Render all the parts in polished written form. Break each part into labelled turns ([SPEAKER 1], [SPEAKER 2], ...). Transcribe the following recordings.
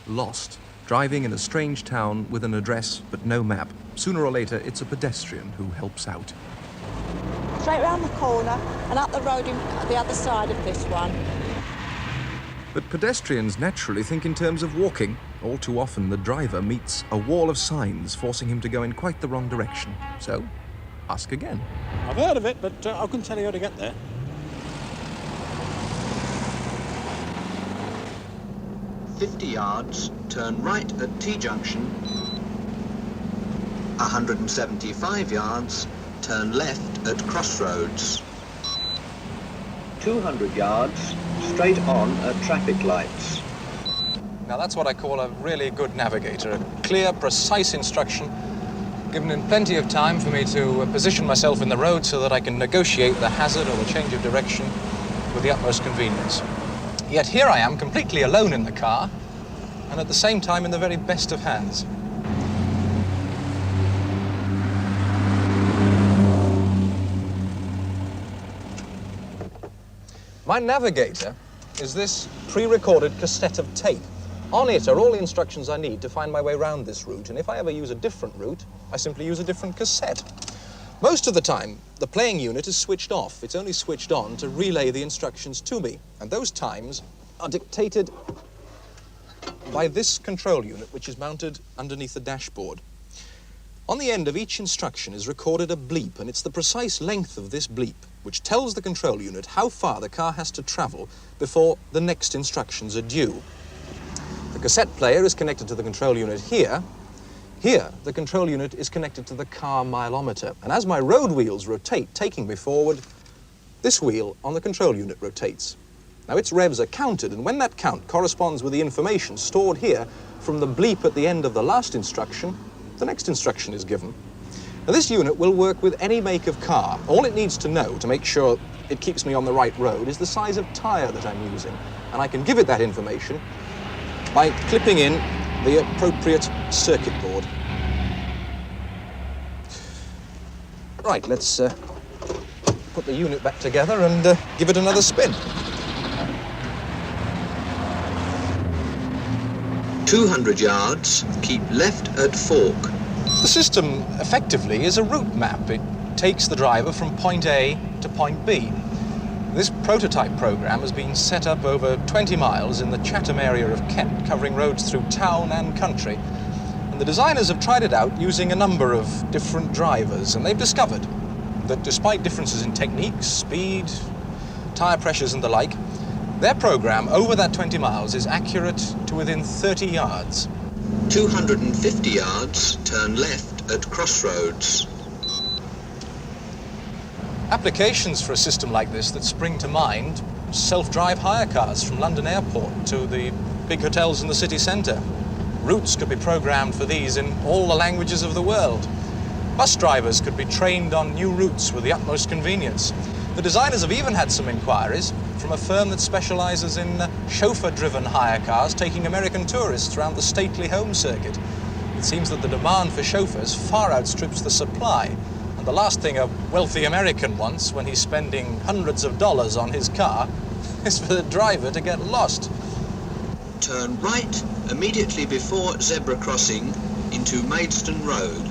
[SPEAKER 1] lost, driving in a strange town with an address but no map. Sooner or later, it's a pedestrian who helps out.
[SPEAKER 2] Straight round the corner and up the road on the other side of this one.
[SPEAKER 1] But pedestrians naturally think in terms of walking. All too often, the driver meets a wall of signs, forcing him to go in quite the wrong direction. So, ask again.
[SPEAKER 3] I've heard of it, but I couldn't tell you how to get there.
[SPEAKER 4] "50 yards, turn right at T-junction. 175 yards, turn left at Crossroads. 200 yards, straight on at traffic lights."
[SPEAKER 5] Now that's what I call a really good navigator, a clear, precise instruction, given in plenty of time for me to position myself in the road so that I can negotiate the hazard or the change of direction with the utmost convenience. Yet here I am, completely alone in the car, and at the same time in the very best of hands. My navigator is this pre-recorded cassette of tape. On it are all the instructions I need to find my way round this route, and if I ever use a different route, I simply use a different cassette. Most of the time, the playing unit is switched off. It's only switched on to relay the instructions to me, and those times are dictated by this control unit, which is mounted underneath the dashboard. On the end of each instruction is recorded a bleep, and it's the precise length of this bleep which tells the control unit how far the car has to travel before the next instructions are due. The cassette player is connected to the control unit here. Here, the control unit is connected to the car mileometer, and as my road wheels rotate, taking me forward, this wheel on the control unit rotates. Now, its revs are counted, and when that count corresponds with the information stored here from the bleep at the end of the last instruction, the next instruction is given. Now, this unit will work with any make of car. All it needs to know to make sure it keeps me on the right road is the size of tyre that I'm using, and I can give it that information by clipping in the appropriate circuit board. Right, let's put the unit back together and give it another spin.
[SPEAKER 4] 200 yards, keep left at Fork.
[SPEAKER 5] The system, effectively, is a route map. It takes the driver from point A to point B. This prototype program has been set up over 20 miles in the Chatham area of Kent, covering roads through town and country. And the designers have tried it out using a number of different drivers, and they've discovered that despite differences in techniques, speed, tyre pressures and the like, their program over that 20 miles is accurate to within 30 yards.
[SPEAKER 4] 250 yards, turn left at Crossroads.
[SPEAKER 5] Applications for a system like this that spring to mind: self-drive hire cars from London Airport to the big hotels in the city centre. Routes could be programmed for these in all the languages of the world. Bus drivers could be trained on new routes with the utmost convenience. The designers have even had some inquiries from a firm that specialises in chauffeur-driven hire cars taking American tourists around the stately home circuit. It seems that the demand for chauffeurs far outstrips the supply, and the last thing a wealthy American wants when he's spending hundreds of dollars on his car is for the driver to get lost.
[SPEAKER 4] Turn right immediately before zebra crossing into Maidstone Road.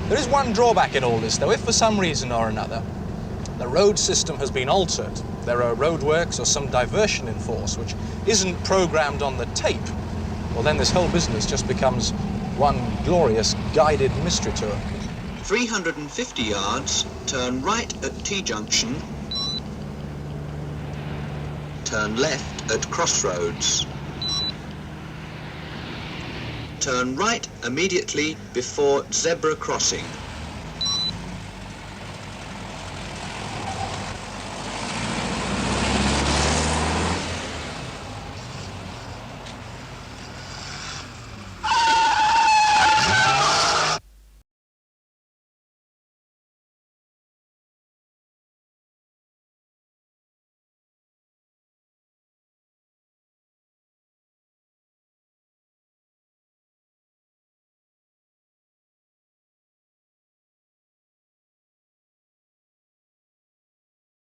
[SPEAKER 5] There is one drawback in all this, though. If for some reason or another the road system has been altered, there are roadworks or some diversion in force which isn't programmed on the tape, well, then this whole business just becomes one glorious guided mystery tour.
[SPEAKER 4] 350 yards, turn right at T-junction. Turn left at Crossroads. Turn right immediately before zebra crossing.